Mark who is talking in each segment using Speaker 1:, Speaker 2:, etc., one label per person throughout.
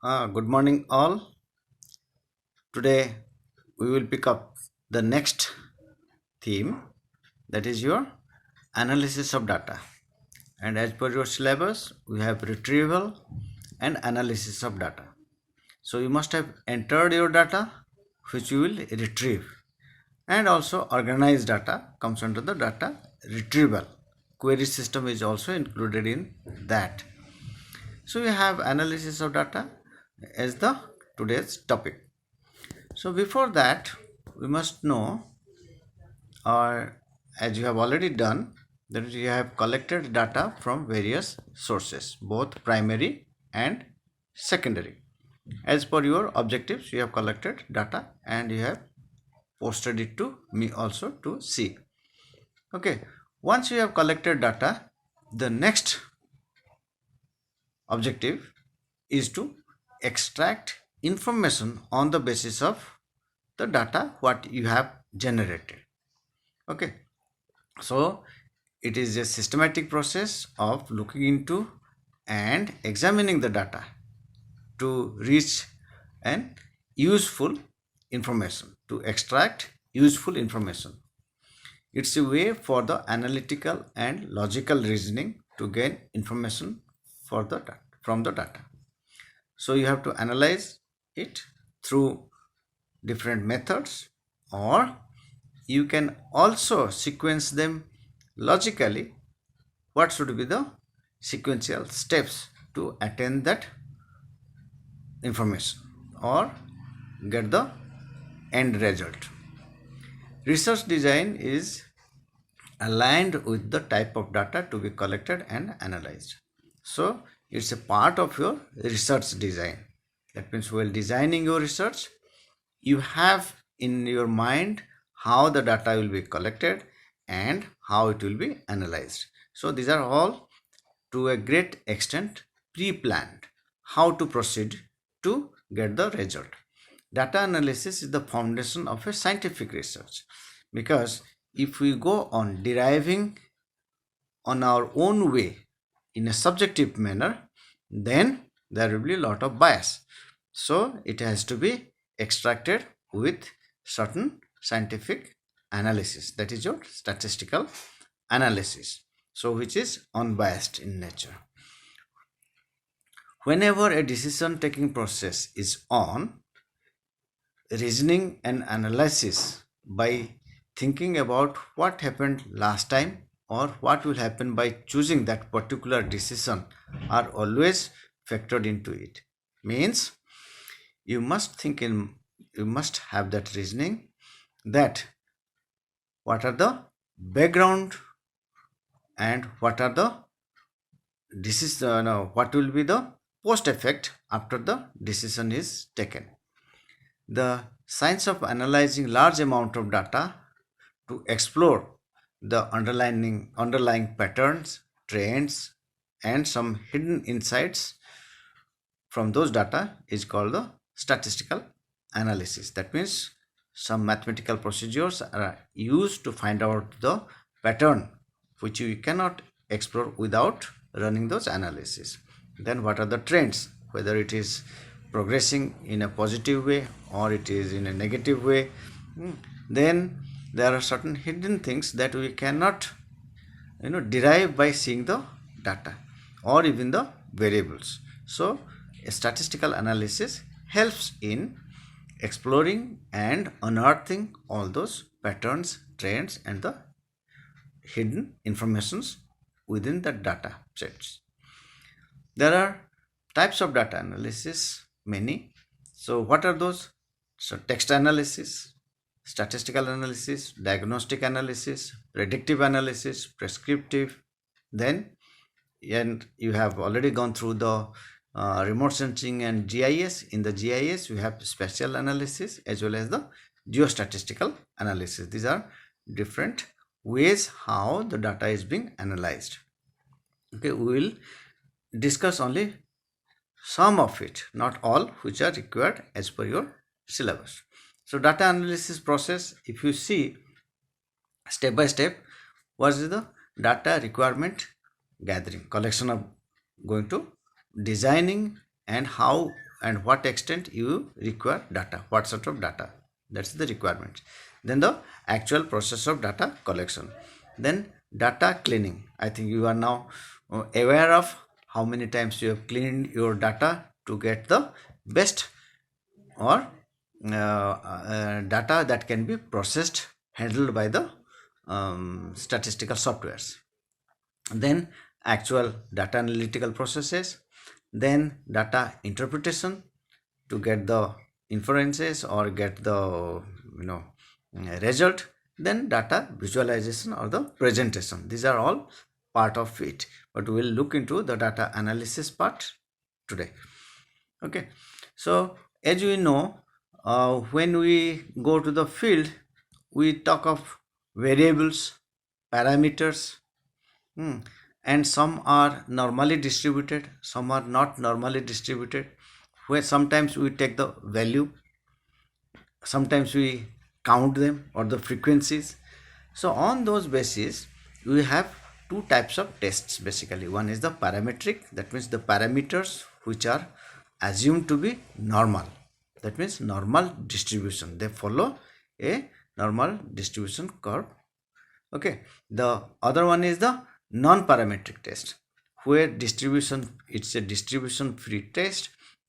Speaker 1: Good morning, all. Today we will pick up the next theme, that is your analysis of data. And as per your syllabus, we have retrieval and analysis of data. So you must have entered your data, which you will retrieve, and also organized data comes under the data retrieval. Query system is also included in that. So we have analysis of data as the today's topic. So before that, we must know, or as you have already done, that you have collected data from various sources, both primary and secondary. As per your objectives, you have collected data and you have posted it to me also to see. Okay, once you have collected data, the next objective is to extract information on the basis of the data what you have generated. Okay, so it is a systematic process of looking into and examining the data to reach an useful information, to extract useful information. It's a way for the analytical and logical reasoning to gain information for the from the data. So you have to analyze it through different methods, or you can also sequence them logically. What should be the sequential steps to attain that information or get the end result? Research design is aligned with the type of data to be collected and analyzed. So it's a part of your research design. That means while designing your research, you have in your mind how the data will be collected and how it will be analyzed. So these are all to a great extent pre-planned, how to proceed to get the result. Data analysis is the foundation of a scientific research, because if we go on deriving on our own way in a subjective manner, then there will be a lot of bias. So it has to be extracted with certain scientific analysis, that is your statistical analysis, so which is unbiased in nature. Whenever a decision taking process is on, reasoning and analysis by thinking about what happened last time or what will happen by choosing that particular decision are always factored into it. Means you must have that reasoning, that what are the background and what are the what will be the post effect after the decision is taken. The science of analyzing large amount of data to explore the underlying patterns, trends, and some hidden insights from those data is called the statistical analysis. That means some mathematical procedures are used to find out the pattern which you cannot explore without running those analysis. Then what are the trends, whether it is progressing in a positive way or it is in a negative way. Then there are certain hidden things that we cannot derive by seeing the data or even the variables. So a statistical analysis helps in exploring and unearthing all those patterns, trends, and the hidden informations within the data sets. There are types of data analysis, many. So what are those? So text analysis, statistical analysis, diagnostic analysis, predictive analysis, prescriptive. Then, and you have already gone through the remote sensing and GIS. In the GIS, we have spatial analysis as well as the geostatistical analysis. These are different ways how the data is being analyzed. Okay, we will discuss only some of it, not all, which are required as per your syllabus. So data analysis process, if you see step by step, what is the data requirement gathering, collection of going to designing, and how and what extent you require data, what sort of data, that's the requirement. Then the actual process of data collection. Then data cleaning. I think you are now aware of how many times you have cleaned your data to get the best or data that can be processed, handled by the statistical softwares. Then actual data analytical processes, then data interpretation to get the inferences or get the result, then data visualization or the presentation. These are all part of it, but we will look into the data analysis part today. Okay, so as we know, when we go to the field, we talk of variables, parameters, and some are normally distributed, some are not normally distributed, where sometimes we take the value, sometimes we count them or the frequencies. So on those basis we have two types of tests basically. One is the parametric, that means the parameters which are assumed to be normal, that means normal distribution, they follow a normal distribution curve. Okay, the other one is the non-parametric test, where distribution, it's a distribution free test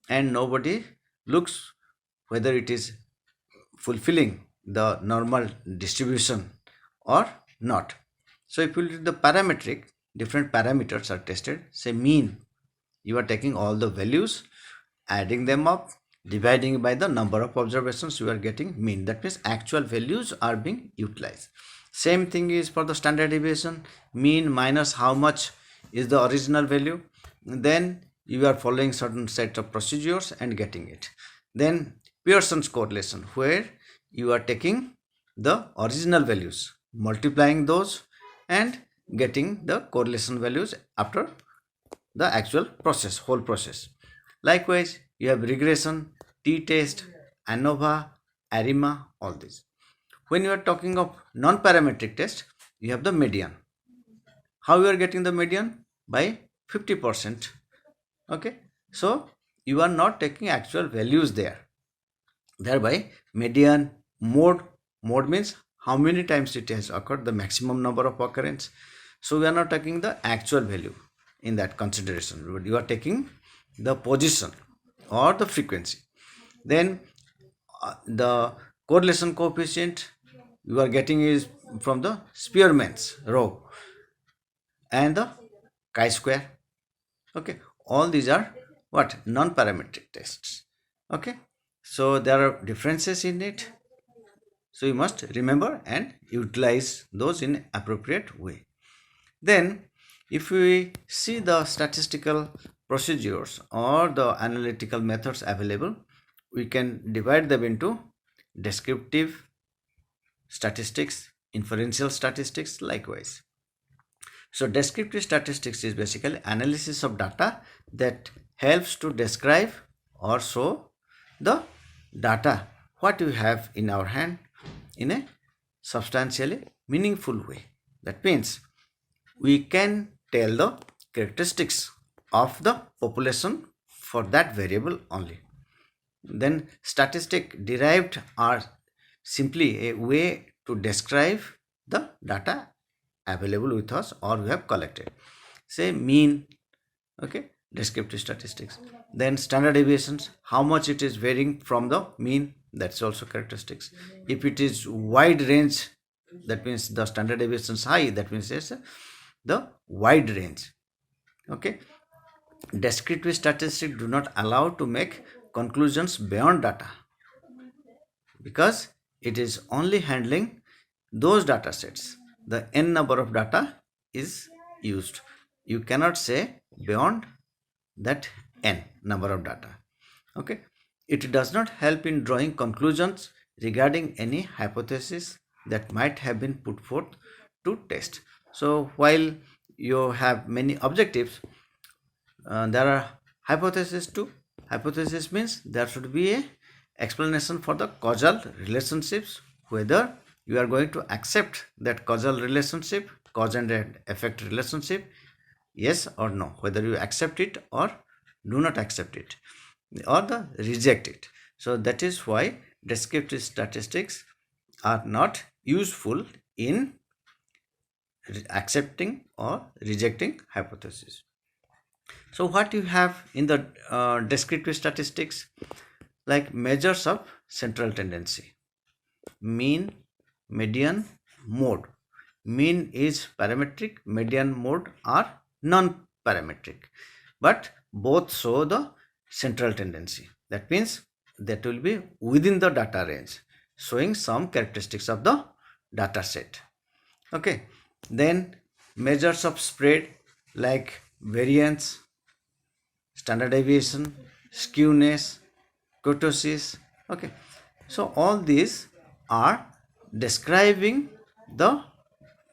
Speaker 1: and nobody looks whether it is fulfilling the normal distribution or not. So if you look at the parametric, different parameters are tested. Say mean, you are taking all the values, adding them up, dividing by the number of observations, you are getting mean. That means actual values are being utilized. Same thing is for the standard deviation, mean minus how much is the original value, then you are following certain set of procedures and getting it. Then Pearson's correlation, where you are taking the original values, multiplying those and getting the correlation values after the actual process, whole process. Likewise, you have regression, t-test, ANOVA, ARIMA, all these. When you are talking of non-parametric test, you have the median. How you are getting the median? By 50%. Okay, so you are not taking actual values there. Thereby median, mode means how many times it has occurred, the maximum number of occurrence. So we are not taking the actual value in that consideration, but you are taking the position or the frequency. Then the correlation coefficient you are getting is from the Spearman's rho and the chi-square. Okay, all these are what? Non-parametric tests. Okay, so there are differences in it, so you must remember and utilize those in appropriate way. Then if we see the statistical procedures or the analytical methods available, we can divide them into descriptive statistics, inferential statistics, likewise. So descriptive statistics is basically analysis of data that helps to describe or show the data what we have in our hand in a substantially meaningful way. That means we can tell the characteristics of the population for that variable only. Then statistic derived are simply a way to describe the data available with us or we have collected. Say mean, okay, descriptive statistics. Then standard deviations, how much it is varying from the mean, that's also characteristics. If it is wide range, that means the standard deviation is high, that means it's the wide range. Okay, descriptive statistics do not allow to make conclusions beyond data, because it is only handling those data sets. The n number of data is used. You cannot say beyond that n number of data. Okay, it does not help in drawing conclusions regarding any hypothesis that might have been put forth to test. So while you have many objectives, there are hypotheses too. Hypothesis means there should be a explanation for the causal relationships, whether you are going to accept that causal relationship, cause and effect relationship, yes or no, whether you accept it or do not accept it. or the reject it. So that is why descriptive statistics are not useful in accepting or rejecting hypothesis. So what you have in the descriptive statistics, like measures of central tendency, mean, median, mode. Mean is parametric, median, mode are non-parametric, but both show the central tendency. That means that will be within the data range, showing some characteristics of the data set. Okay, then measures of spread like variance, standard deviation, skewness, kurtosis. Okay, so all these are describing the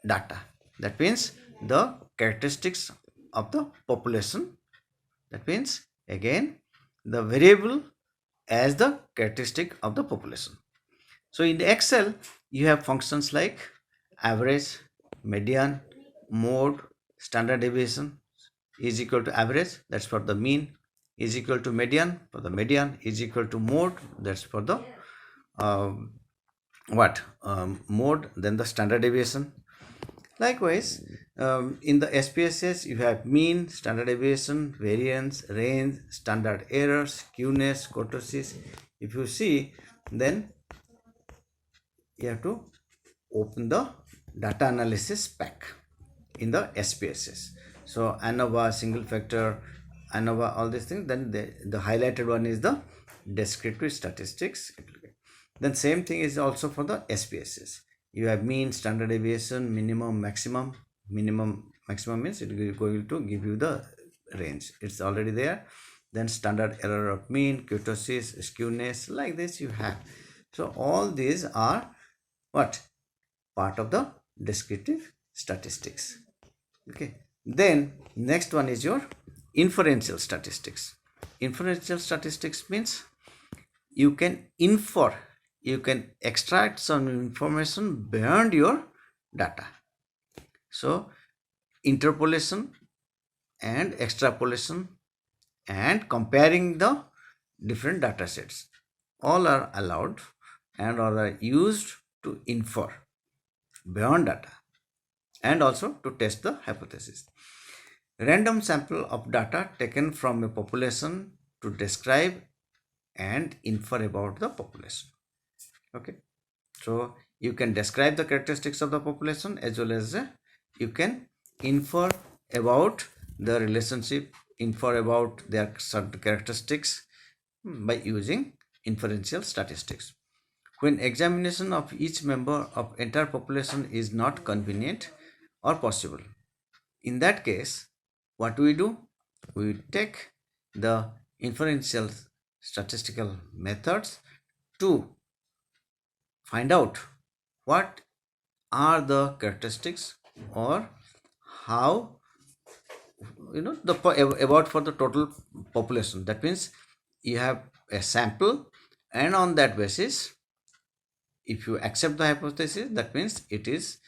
Speaker 1: data. That means the characteristics of the population. That means again the variable as the characteristic of the population. So in the Excel you have functions like average, median, mode, standard deviation is equal to average, that's for the mean, is equal to median for the median, is equal to mode, that's for the mode, then the standard deviation. Likewise, in the SPSS you have mean, standard deviation, variance, range, standard error, skewness, kurtosis. If you see, then you have to open the data analysis pack in the SPSS. So ANOVA, single factor, ANOVA, all these things. Then the highlighted one is the descriptive statistics. Then same thing is also for the SPSS. You have mean, standard deviation, minimum, maximum. Minimum, maximum means it is going to give you the range. It's already there. Then standard error of mean, kurtosis, skewness, like this you have. So all these are what? Part of the descriptive statistics. Okay. Then next one is your inferential statistics. Inferential statistics means you can infer, you can extract some information beyond your data. So interpolation and extrapolation and comparing the different data sets all are allowed and are used to infer beyond data and also to test the hypothesis. Random sample of data taken from a population to describe and infer about the population. Okay, so you can describe the characteristics of the population as well as you can infer about the relationship, infer about their certain characteristics by using inferential statistics. When examination of each member of entire population is not convenient or possible, in that case, what do? We take the inferential statistical methods to find out what are the characteristics or how the about for the total population. That means you have a sample, and on that basis, if you accept the hypothesis, that means it is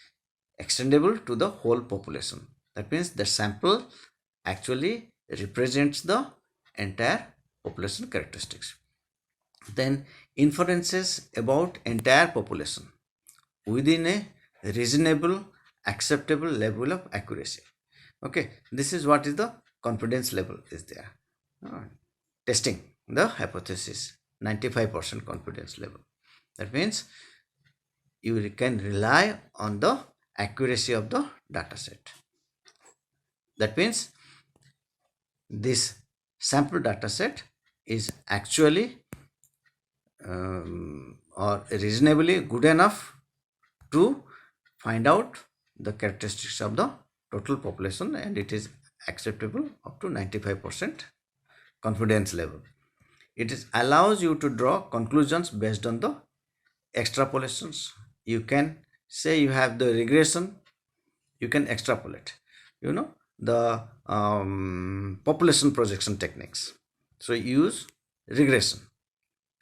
Speaker 1: extendable to the whole population. That means the sample actually represents the entire population characteristics. Then inferences about entire population within a reasonable acceptable level of accuracy. Okay, this is what is the confidence level is there. Testing the hypothesis, 95% confidence level. That means you can rely on the accuracy of the data set. That means this sample data set is actually or reasonably good enough to find out the characteristics of the total population, and it is acceptable up to 95% confidence level. It allows you to draw conclusions based on the extrapolations. You can say you have the regression, you can extrapolate the population projection techniques, so use regression.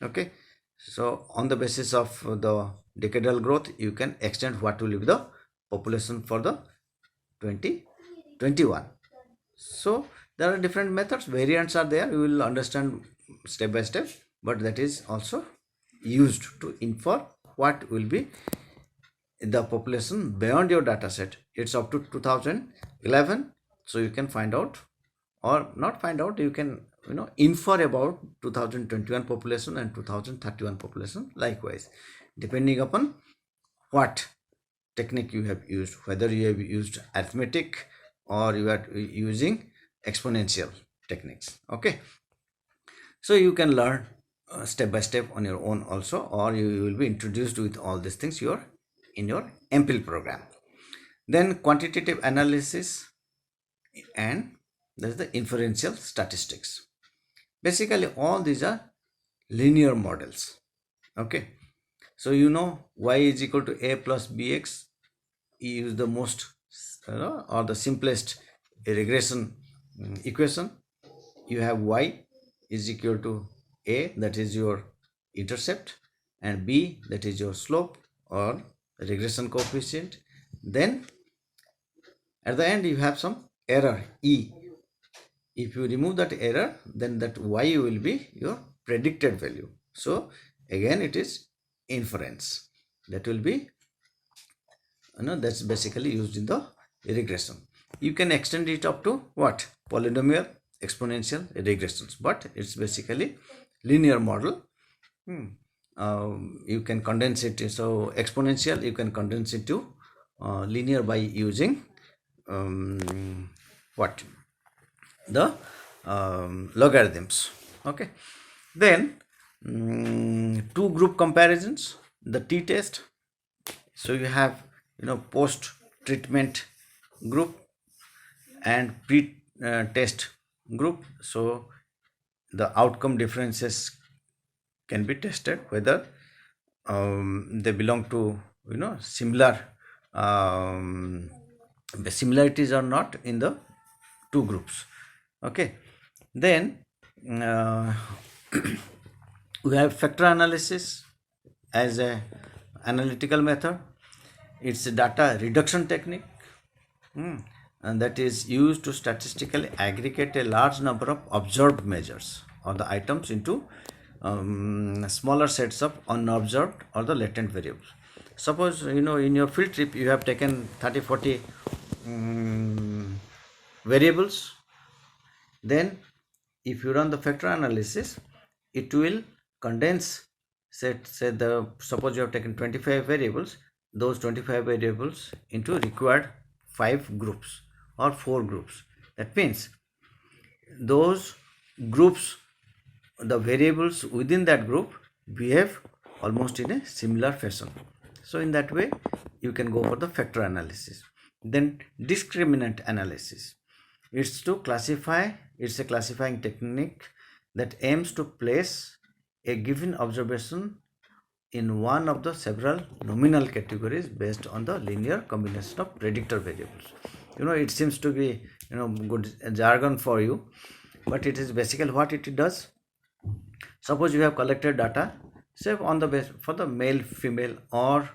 Speaker 1: Okay, so on the basis of the decadal growth, you can extend what will be the population for the 2021. So there are different methods, variants are there, you will understand step by step, but that is also used to infer what will be the population beyond your data set. It's up to 2011, so you can find out, or not find out, you can infer about 2021 population and 2031 population likewise, depending upon what technique you have used, whether you have used arithmetic or you are using exponential techniques. Okay, so you can learn step by step on your own also, or you will be introduced with all these things in your MPhil program. Then quantitative analysis, and there's the inferential statistics. Basically all these are linear models. Okay, so y is equal to a plus bx. You use the most or the simplest regression equation. You have y is equal to a, that is your intercept, and b, that is your slope or regression coefficient. Then at the end you have some error e. If you remove that error, then that y will be your predicted value. So again it is inference. That will be that's basically used in the regression. You can extend it up to what? Polynomial, exponential regressions, but it's basically linear model. You can condense it. So exponential, you can condense it to linear by using what? The logarithms. Okay, then two group comparisons, the t-test. So you have post treatment group and pre-test group. So the outcome differences can be tested, whether they belong to similar similarities or not in the two groups. Okay, then we have factor analysis as a analytical method. It's a data reduction technique, and that is used to statistically aggregate a large number of observed measures or the items into smaller sets of unobserved or the latent variables. Suppose in your field trip you have taken 30-40 variables. Then if you run the factor analysis, it will condense, suppose you have taken 25 variables, those 25 variables into required 5 groups or 4 groups. That means those groups, the variables within that group behave almost in a similar fashion. So in that way you can go for the factor analysis. Then discriminant analysis, it's a classifying technique that aims to place a given observation in one of the several nominal categories based on the linear combination of predictor variables. It seems to be good jargon for you, but it is basically what it does. Suppose you have collected data, say on the base for the male, female, or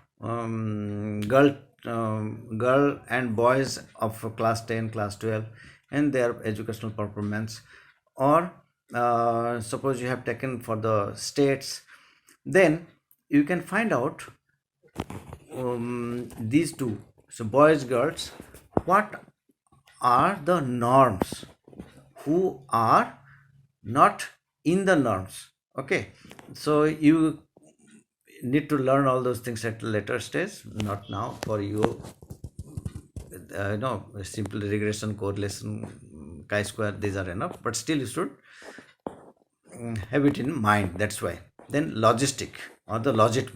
Speaker 1: girl and boys of class 10, class 12, and their educational performance, or suppose you have taken for the states. Then you can find out these two, so boys, girls, what are the norms, who are not in the norms. Okay, so you need to learn all those things at a later stage, not now. For you simple regression, correlation, chi-square, these are enough, but still you should have it in mind. That's why. Then logistic or the logit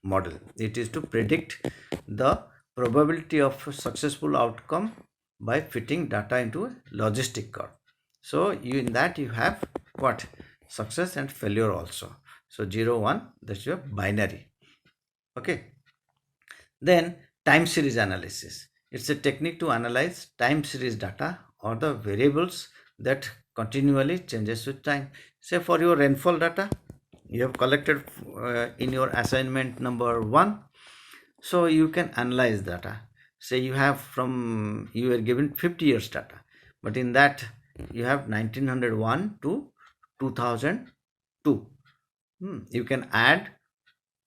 Speaker 1: model, it is to predict the probability of successful outcome by fitting data into a logistic curve. So in that you have what? Success and failure also. So 0, 1, that's your binary. Okay, then time series analysis, it's a technique to analyze time series data or the variables that continually changes with time. Say for your rainfall data you have collected in your assignment number 1, so you can analyze data. Say you were given 50 years data, but in that you have 1901 to 2000 2. You can add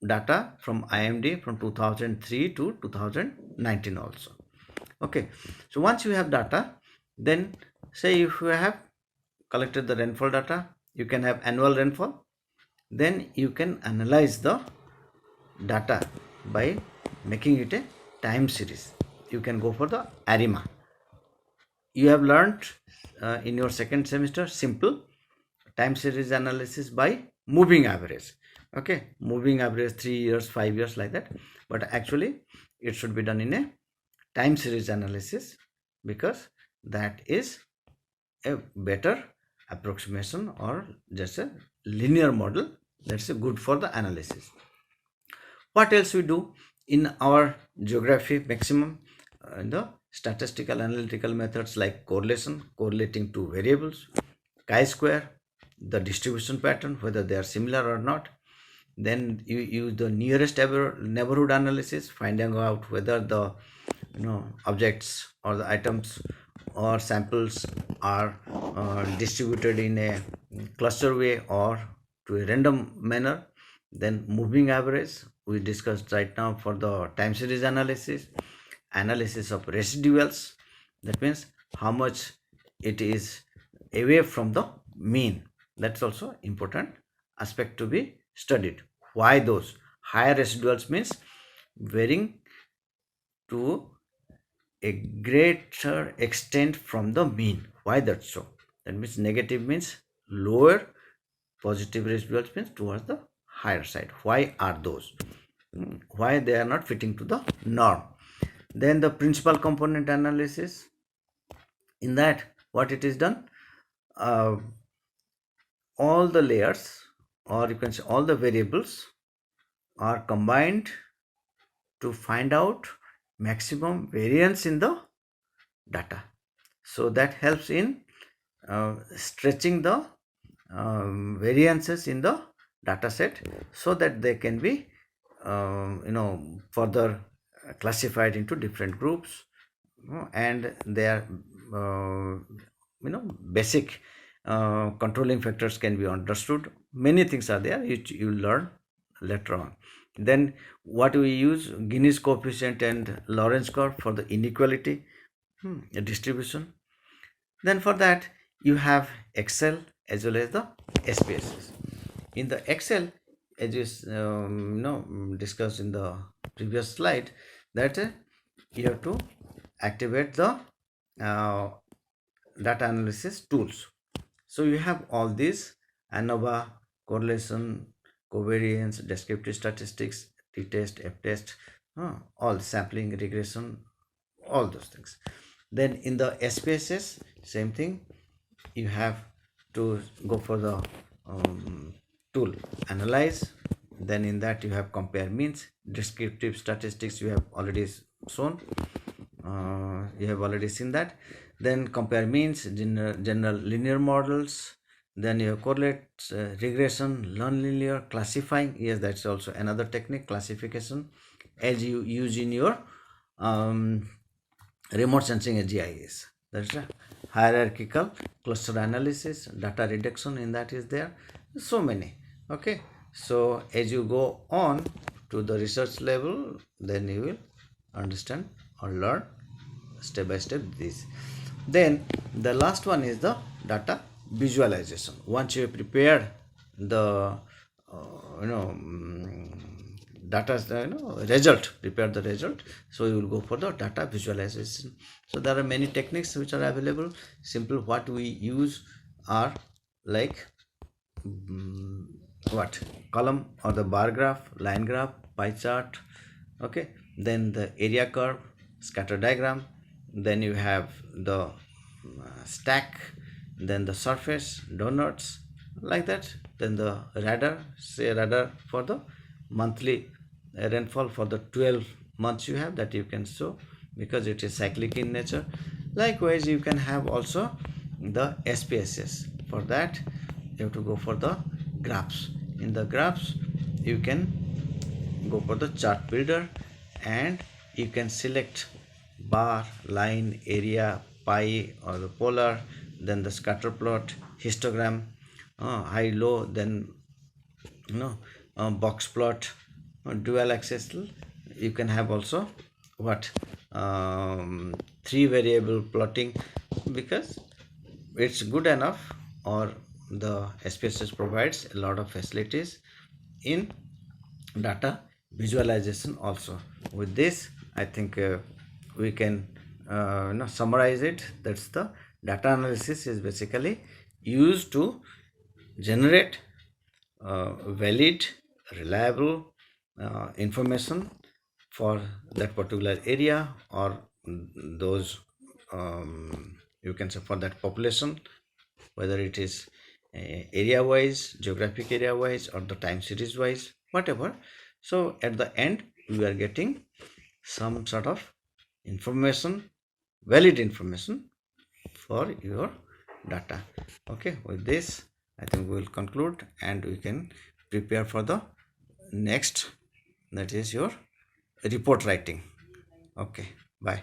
Speaker 1: data from IMD from 2003 to 2019 also. Okay, so once you have data, then say if you have collected the rainfall data, you can have annual rainfall, then you can analyze the data by making it a time series. You can go for the ARIMA. You have learned in your second semester simple time series analysis by moving average. Okay, moving average 3 years, 5 years, like that, but actually it should be done in a time series analysis, because that is a better approximation, or just a linear model that's good for the analysis. What else we do in our geography maximum? The statistical analytical methods like correlation, correlating two variables, chi-square, the distribution pattern, whether they are similar or not. Then you use the nearest neighborhood analysis, finding out whether the objects or the items or samples are distributed in a cluster way or to a random manner. Then moving average we discussed right now for the time series analysis. Analysis of residuals, that means how much it is away from the mean. That's also important aspect to be studied. Why those higher residuals means varying to a greater extent from the mean. Why that's so? That means negative means lower, positive residuals means towards the higher side. Why are those? Why they are not fitting to the norm? Then the principal component analysis. In that, what it is done, all the layers, or you can say all the variables, are combined to find out maximum variance in the data. So that helps in stretching the variances in the data set, so that they can be further classified into different groups, and their basic controlling factors can be understood. Many things are there which you learn later on. Then what we use, Gini's coefficient and Lorentz curve for the inequality distribution. Then for that you have Excel as well as the SPSS. In the Excel, as is discussed in the previous slide, that you have to activate the data analysis tools. So you have all these: ANOVA, correlation, covariance, descriptive statistics, t-test, f-test, all sampling, regression, all those things. Then in the SPSS, same thing, you have to go for the tool analyze. Then in that you have compare means. Descriptive statistics you have already shown, you have already seen that. Then compare means, general linear models. Then you have correlate, regression, non-linear, classifying. Yes, that's also another technique, classification, as you use in your remote sensing GIS. That's a hierarchical cluster analysis, data reduction in that is there. So many. Okay, so as you go on to the research level, then you will understand or learn step by step this. Then the last one is the data visualization. Once you prepare the data result, prepare the result, so you will go for the data visualization. So there are many techniques which are available. Simple what we use are like what column or the bar graph, line graph, pie chart. Okay, then the area curve, scatter diagram. Then you have the stack, then the surface, donuts, like that. Then the radar, say radar for the monthly rainfall for the 12 months you have, that you can show because it is cyclic in nature. Likewise you can have also the SPSS. For that you have to go for the graphs. In the graphs you can go for the chart builder, and you can select bar, line, area, pie or the polar, then the scatter plot, histogram, high low, then box plot, dual axis. You can have also what, three variable plotting, because it's good enough, or the SPSS provides a lot of facilities in data visualization also. With this, I think we can summarize it. That's the data analysis is basically used to generate valid, reliable information for that particular area, or those, you can say, for that population, whether it is area wise, geographic area wise, or the time series wise, whatever. So at the end, we are getting some sort of information, valid information for your data. Okay, with this, I think we will conclude and we can prepare for the next, that is your report writing. Okay, bye.